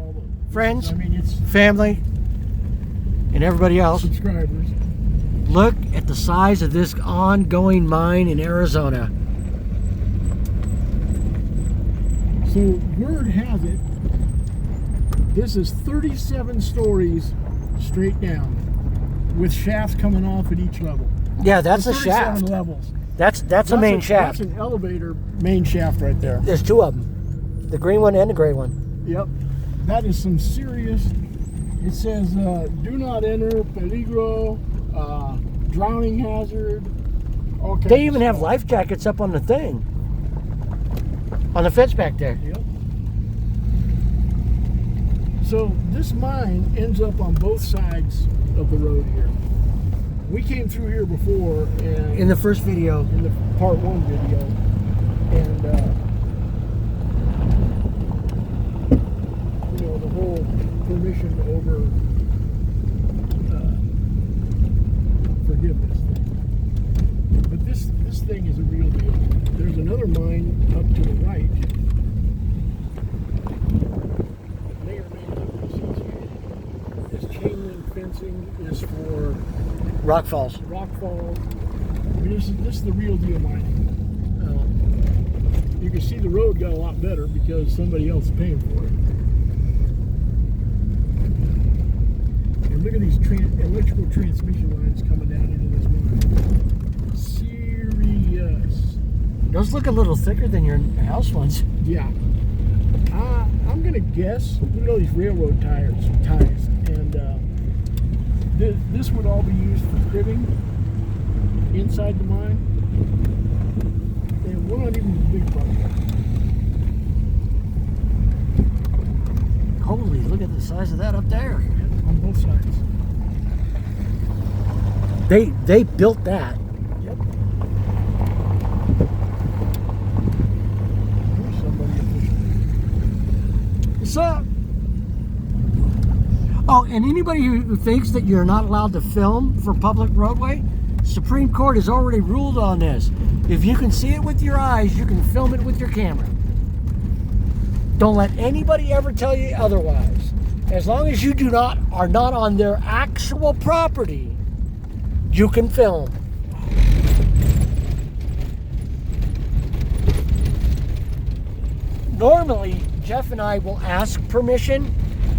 all the friends, it's family, and everybody else. Subscribers. Look at the size of this ongoing mine in Arizona. So word has it, this is 37 stories straight down, with shafts coming off at each level. Yeah, that's so a shaft. 37 levels. That's a main shaft. That's an elevator main shaft right there. There's two of them, the green one and the gray one. Yep, that is some serious. It says do not enter, peligro, drowning hazard. Okay. They even have life jackets up on the thing, on the fence back there. Yep. So this mine ends up on both sides of the road here. We came through here before, and In the first video. in the part 1 video, and the whole permission over forgiveness thing. But this thing is a real deal. There's another mine up to the right. May or may not be associated. This chain link fencing is for Rock Falls. rock falls. I mean, this is the real deal mining. You can see the road got a lot better because somebody else is paying for it. And look at these electrical transmission lines coming down into this mine. Serious. Those look a little thicker than your house ones. Yeah. I'm gonna guess. Look at all these railroad ties, and this would all be used for cribbing inside the mine. And we're not even the big project. Holy, look at the size of that up there. On both sides. They built that. Yep. Here's somebody official. What's up? Oh, and anybody who thinks that you're not allowed to film for public roadway, Supreme Court has already ruled on this. If you can see it with your eyes, you can film it with your camera. Don't let anybody ever tell you otherwise. As long as you are not on their actual property, you can film. Normally, Jeff and I will ask permission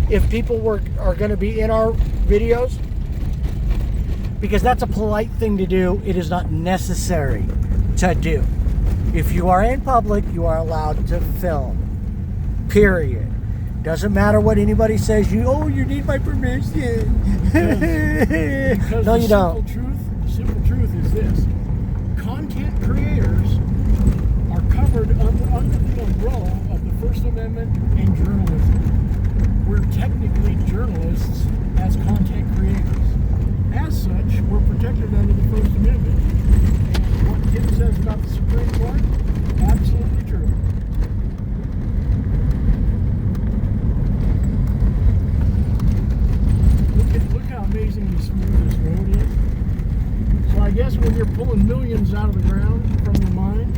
if people are going to be in our videos, because that's a polite thing to do. It is not necessary to do. If you are in public, you are allowed to film. Period. Doesn't matter what anybody says. You need my permission. Because No, you don't. The simple truth is this: content creators are covered under the umbrella of the First Amendment and journalism. We're technically journalists as content creators. As such, we're protected under the First Amendment. And what Tim says about the Supreme Court, absolutely true. Look how amazingly smooth this road is. So I guess when you're pulling millions out of the ground from the mine,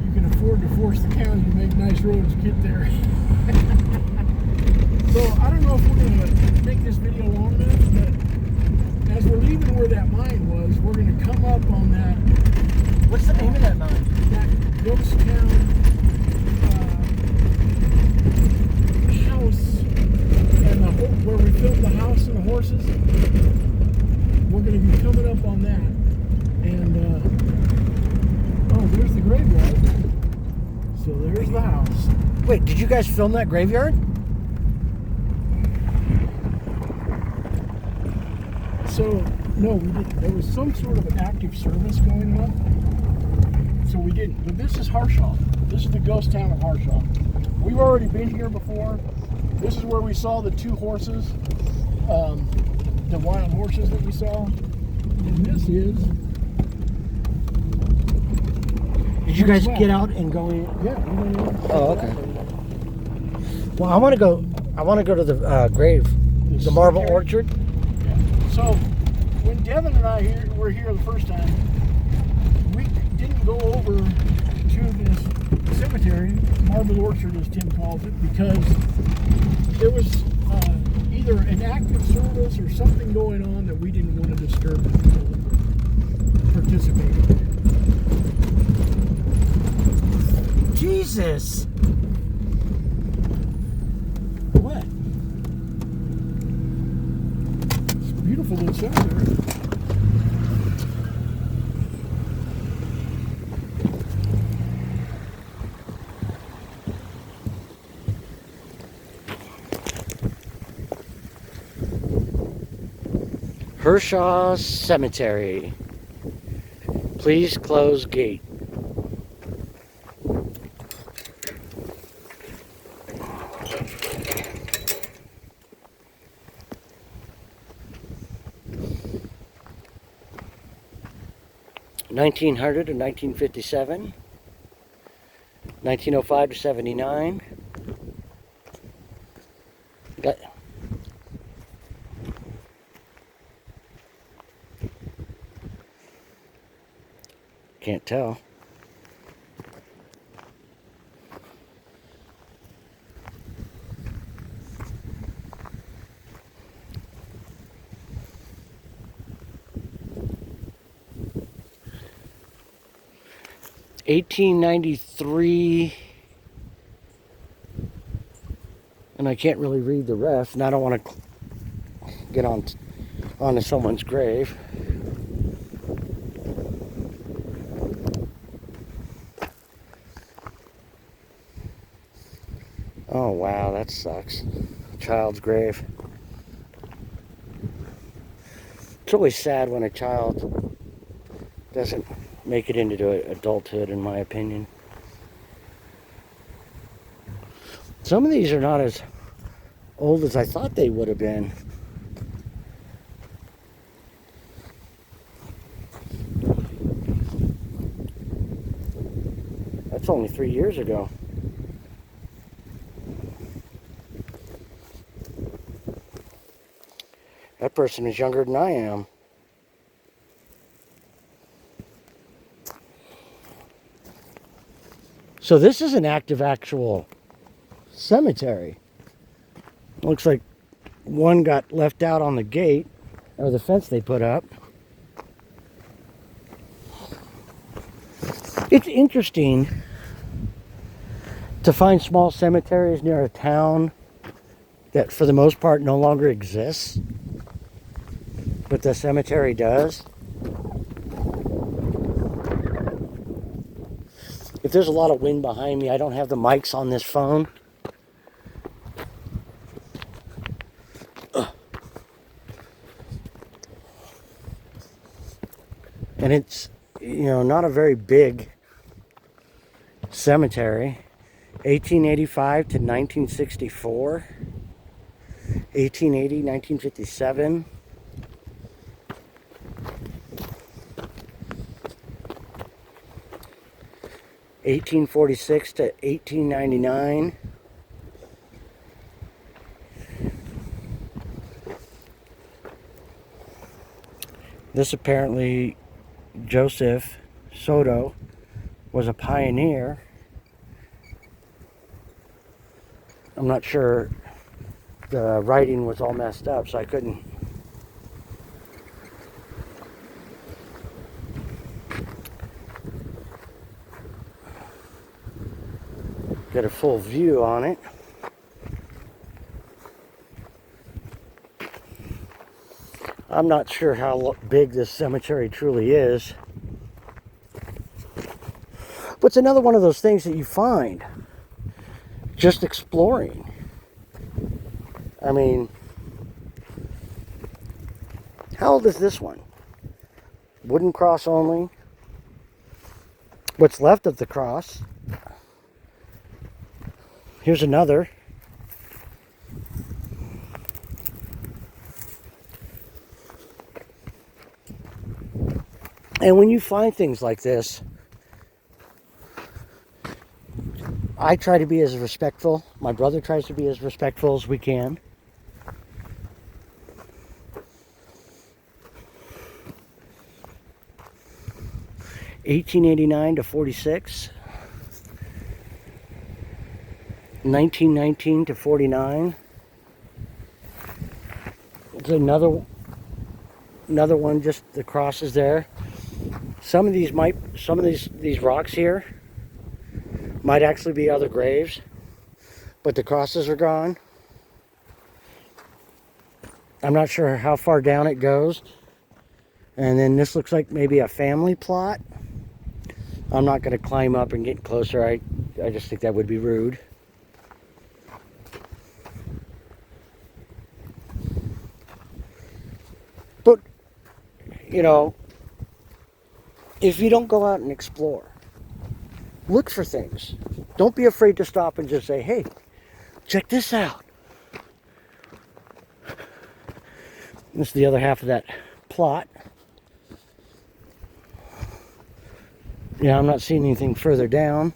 you can afford to force the county to make nice roads to get there. So I don't know if we're going to make this video long enough, but as we're leaving where that mine was, we're going to come up on that. What's the name of that mine? That ghost town house, and where we filmed the house and the horses. We're going to be coming up on that, and there's the graveyard. So there's the house. Wait, did you guys film that graveyard? So, no, we didn't. There was some sort of active service going on, so we didn't. But this is Harshaw. This is the ghost town of Harshaw. We've already been here before. This is where we saw the two horses, the wild horses that we saw. And this is... Did you guys get out and go in? Yeah. Oh, okay. Well, I want to go to the grave, the marble orchard. So, when Devin and I were here the first time, we didn't go over to this cemetery, Marble Orchard as Tim calls it, because unless there's something going on that we didn't want to disturb the people that were participating in. Jesus! What? It's a beautiful little cemetery. Harshaw Cemetery. Please close gate. (1900 to 1957), 1905 to 79. Got Can't tell. (1893), and I can't really read the rest, and I don't want to get onto someone's grave. Oh wow, that sucks. Child's grave. It's always sad when a child doesn't make it into adulthood, in my opinion. Some of these are not as old as I thought they would have been. That's only 3 years ago. That person is younger than I am. So this is an active actual cemetery. Looks like one got left out on the gate, or the fence they put up. It's interesting to find small cemeteries near a town that for the most part no longer exists, but the cemetery does. If there's a lot of wind behind me, I don't have the mics on this phone. And it's, not a very big cemetery. 1885 to 1964. 1880, 1957. (1846 to 1899). This apparently, Joseph Soto was a pioneer. I'm not sure, the writing was all messed up, so I couldn't get a full view on it. I'm not sure how big this cemetery truly is. But it's another one of those things that you find just exploring. I mean, how old is this one? Wooden cross only. What's left of the cross. Here's another. And when you find things like this, I try to be as respectful. My brother tries to be as respectful as we can. (1889 to 46). 1919 to 49. It's another one. Just the crosses there. Some of these rocks here might actually be other graves, but the crosses are gone. I'm not sure how far down it goes. And then this looks like maybe a family plot. I'm not going to climb up and get closer. I just think that would be rude. But, you know, if you don't go out and explore, look for things. Don't be afraid to stop and just say, hey, check this out. This is the other half of that plot. Yeah, I'm not seeing anything further down.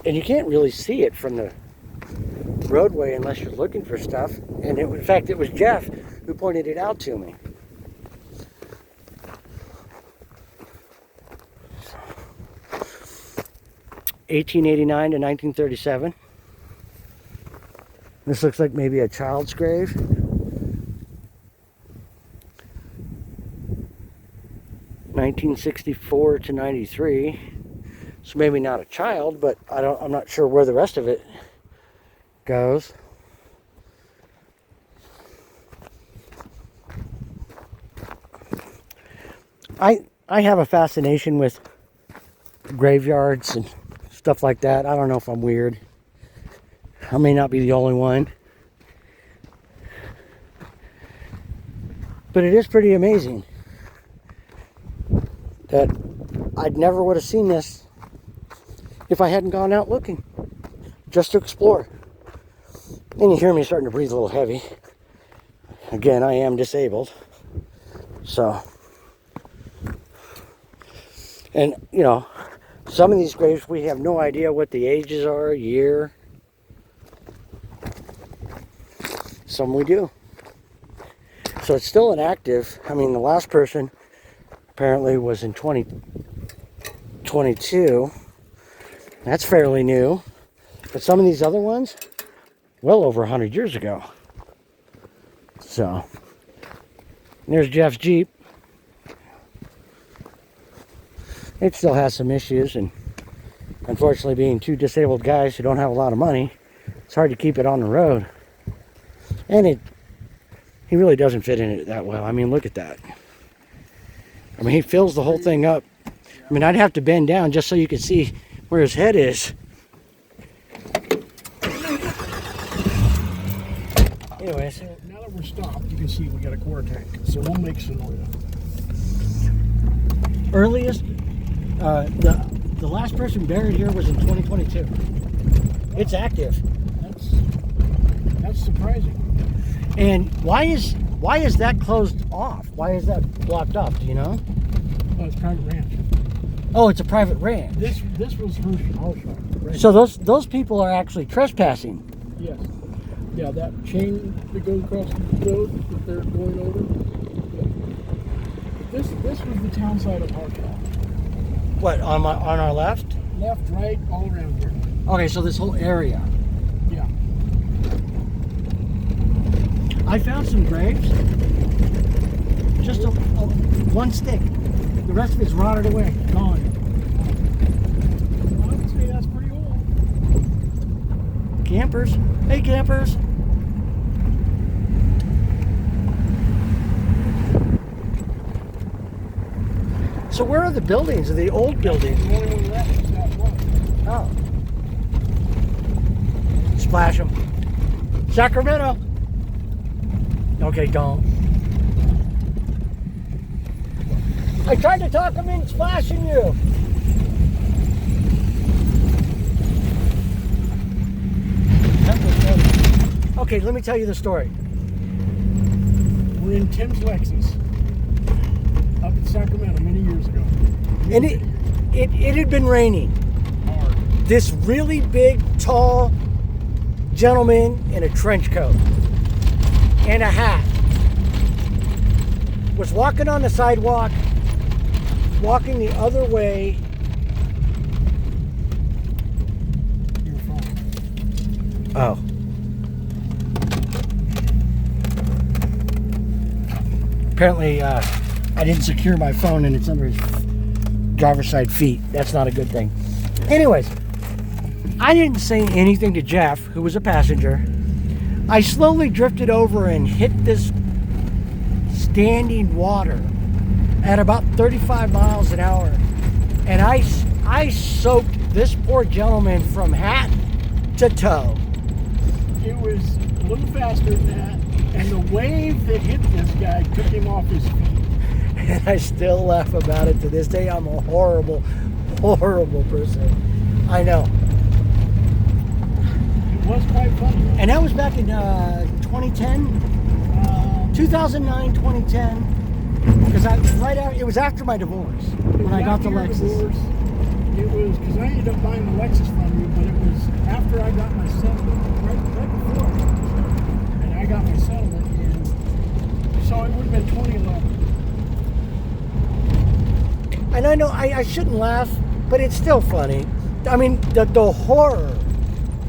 And you can't really see it from the roadway unless you're looking for stuff. And in fact, it was Jeff who pointed it out to me. So, 1889 to 1937. This looks like maybe a child's grave. 1964 to 93. So maybe not a child, but I'm not sure where the rest of it goes. I have a fascination with graveyards and stuff like that. I don't know if I'm weird. I may not be the only one. But it is pretty amazing that I never would have seen this if I hadn't gone out looking, just to explore. And you hear me starting to breathe a little heavy. Again, I am disabled. So, and you know, some of these graves we have no idea what the ages are, year. Some we do. So it's still inactive. I mean, the last person apparently was in 2022. That's fairly new. But some of these other ones, well over 100 years ago. So, there's Jeff's Jeep. It still has some issues, and unfortunately, being two disabled guys who don't have a lot of money, it's hard to keep it on the road. And he really doesn't fit in it that well. I mean, look at that. I mean, he fills the whole thing up. I mean, I'd have to bend down just so you could see where his head is. Anyways. So now that we're stopped, you can see we got a core tank. So we'll make some oil. Earliest, the last person buried here was in 2022. It's active. That's surprising. And why is that closed off? Why is that blocked off? Do you know? Oh, it's private ranch. Oh, it's a private ranch. This was Harshaw. Right? So those people are actually trespassing. Yes. Yeah, that chain that goes across the road that they're going over. Yeah. This was the town side of Harshaw. What, on our left? Left, right, all around here. Okay, so this whole area. Yeah. I found some graves. Just one stick. The rest of it's rotted away, gone. I would say that's pretty old. Campers. Hey, campers. So where are the buildings? Are the old buildings? The only one left is that one. Oh. Splash them. Sacramento. Okay, don't. I tried to talk him into splashing you. Okay, let me tell you the story. We're in Tim's Lexus up in Sacramento many years ago. And it had been raining. Hard. This really big, tall gentleman in a trench coat and a hat was walking on the sidewalk, walking the other way Oh. Apparently, I didn't secure my phone and it's under his driver's side feet. That's not a good thing. Anyways, I didn't say anything to Jeff, who was a passenger. I slowly drifted over and hit this standing water at about 35 miles an hour. And I soaked this poor gentleman from hat to toe. It was a little faster than that, and the wave that hit this guy took him off his feet. And I still laugh about it to this day. I'm a horrible, horrible person. I know. It was quite funny. And that was back in 2010? 2009, 2010. Because I was right out, it was after my divorce when I got the Lexus. Divorce, it was, because I ended up buying the Lexus from you, but it was after I got my settlement, right before. And I got my settlement, and so it would have been 2011. And I know I shouldn't laugh, but it's still funny. I mean, the horror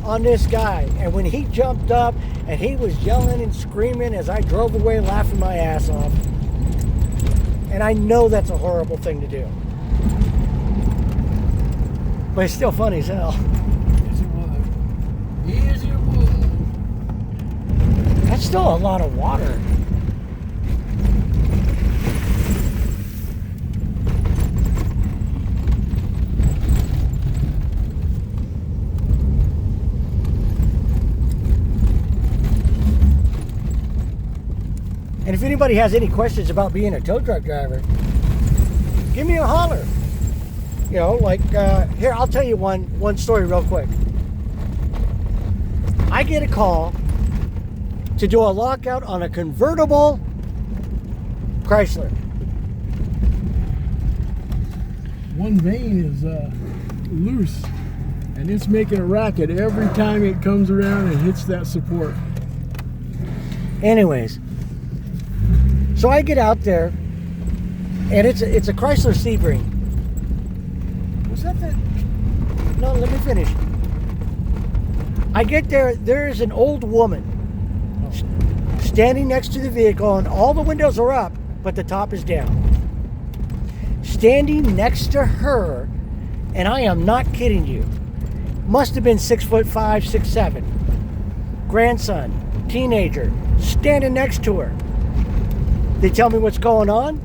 on this guy. And when he jumped up and he was yelling and screaming as I drove away laughing my ass off. And I know that's a horrible thing to do. But it's still funny as hell. Yes, it was. Yes, it was. That's still a lot of water. And if anybody has any questions about being a tow truck driver, give me a holler. You know, like, here, I'll tell you one story real quick. I get a call to do a lockout on a convertible Chrysler. One vane is loose, and it's making a racket every time it comes around and hits that support. Anyways, so I get out there, and it's a Chrysler Sebring. Was that the... No, let me finish. I get there, there's an old woman standing next to the vehicle, and all the windows are up, but the top is down. Standing next to her, and I am not kidding you, must have been 6'5", 6'7". Grandson, teenager, standing next to her. They tell me what's going on.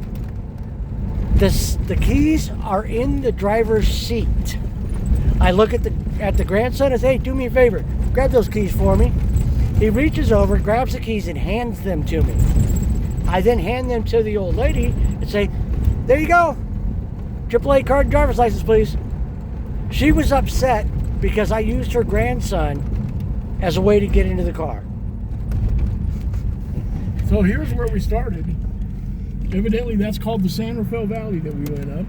The keys are in the driver's seat. I look at the grandson and say, hey, do me a favor, grab those keys for me. He reaches over, grabs the keys, and hands them to me. I then hand them to the old lady and say, there you go. AAA card and driver's license, please. She was upset because I used her grandson as a way to get into the car. So here's where we started. Evidently, that's called the San Rafael Valley that we went up.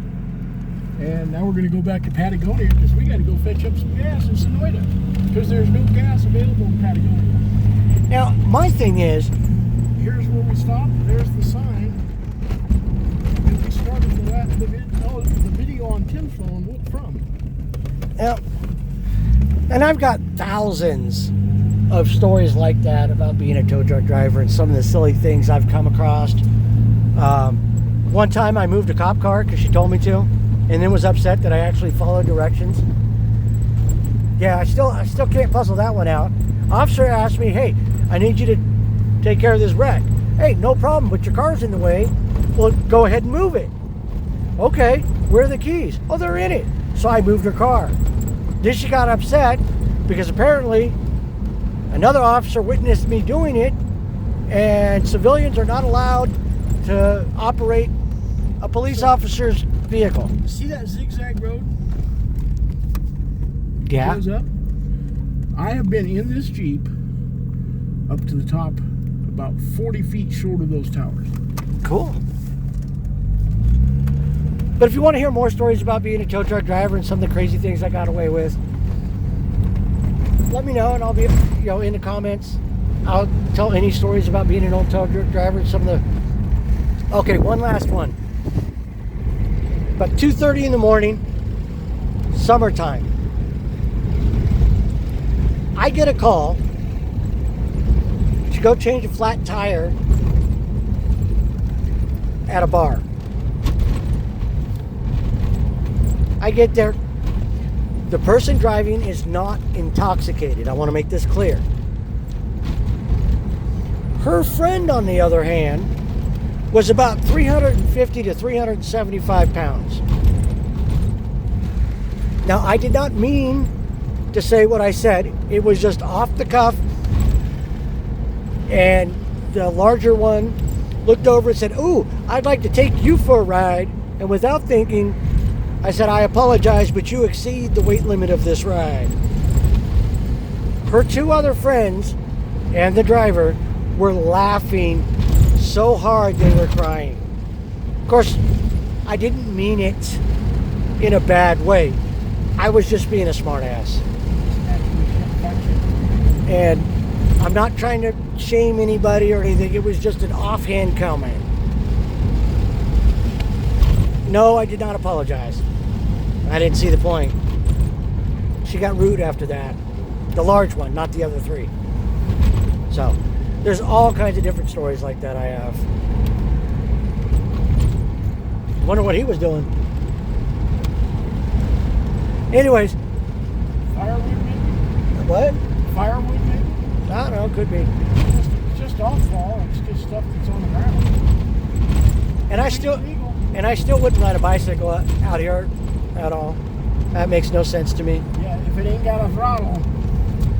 And now we're going to go back to Patagonia because we got to go fetch up some gas in Sonoita because there's no gas available in Patagonia. Now, my thing is, here's where we stopped. There's the sign. And we started the video on Tim's phone from. And I've got thousands of stories like that about being a tow truck driver and some of the silly things I've come across. One time I moved a cop car because she told me to, and then was upset that I actually followed directions. Yeah, I still can't puzzle that one out. Officer asked me, hey, I need you to take care of this wreck. Hey, no problem, but your car's in the way. Well, go ahead and move it. Okay, where are the keys? Oh, they're in it. So I moved her car. Then she got upset because apparently another officer witnessed me doing it, and civilians are not allowed to operate a police officer's vehicle. See that zigzag road? Yeah. Goes up. I have been in this Jeep up to the top about 40 feet short of those towers. Cool. But if you want to hear more stories about being a tow truck driver and some of the crazy things I got away with, let me know and I'll be, in the comments. I'll tell any stories about being an old tow truck driver and some of the... Okay, one last one. About 2:30 in the morning, summertime. I get a call to go change a flat tire at a bar. I get there. The person driving is not intoxicated. I want to make this clear. Her friend, on the other hand, was about 350 to 375 pounds. Now, I did not mean to say what I said. It was just off the cuff. And the larger one looked over and said, "Ooh, I'd like to take you for a ride." And without thinking, I said, "I apologize, but you exceed the weight limit of this ride." Her two other friends and the driver were laughing so hard they were crying. Of course, I didn't mean it in a bad way. I was just being a smart ass. And I'm not trying to shame anybody or anything. It was just an offhand comment. No, I did not apologize. I didn't see the point. She got rude after that. The large one, not the other three. So, there's all kinds of different stories like that I have. Wonder what he was doing. Anyways. Firewood maybe? What? Firewood maybe? I don't know, could be. It's just offball. It's just stuff that's on the ground. And I still wouldn't ride a bicycle out here at all. That makes no sense to me. Yeah, if it ain't got a throttle,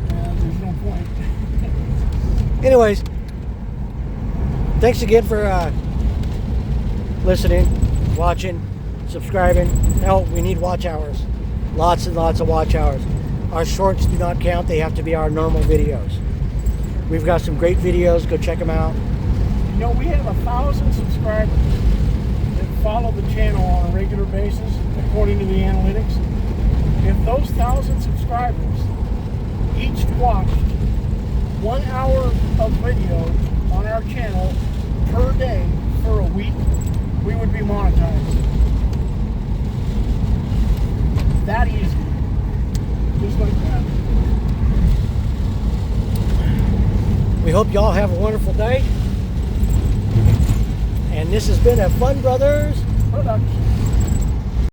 there's no point. Anyways, thanks again for listening, watching, subscribing. Hell, we need watch hours. Lots and lots of watch hours. Our shorts do not count. They have to be our normal videos. We've got some great videos. Go check them out. You know, we have 1,000 subscribers that follow the channel on a regular basis, according to the analytics. If those 1,000 subscribers each watched 1 hour of video on our channel per day for a week, we would be monetized. That easy. Just like that. We hope y'all have a wonderful day. And this has been a Fun Brothers Production.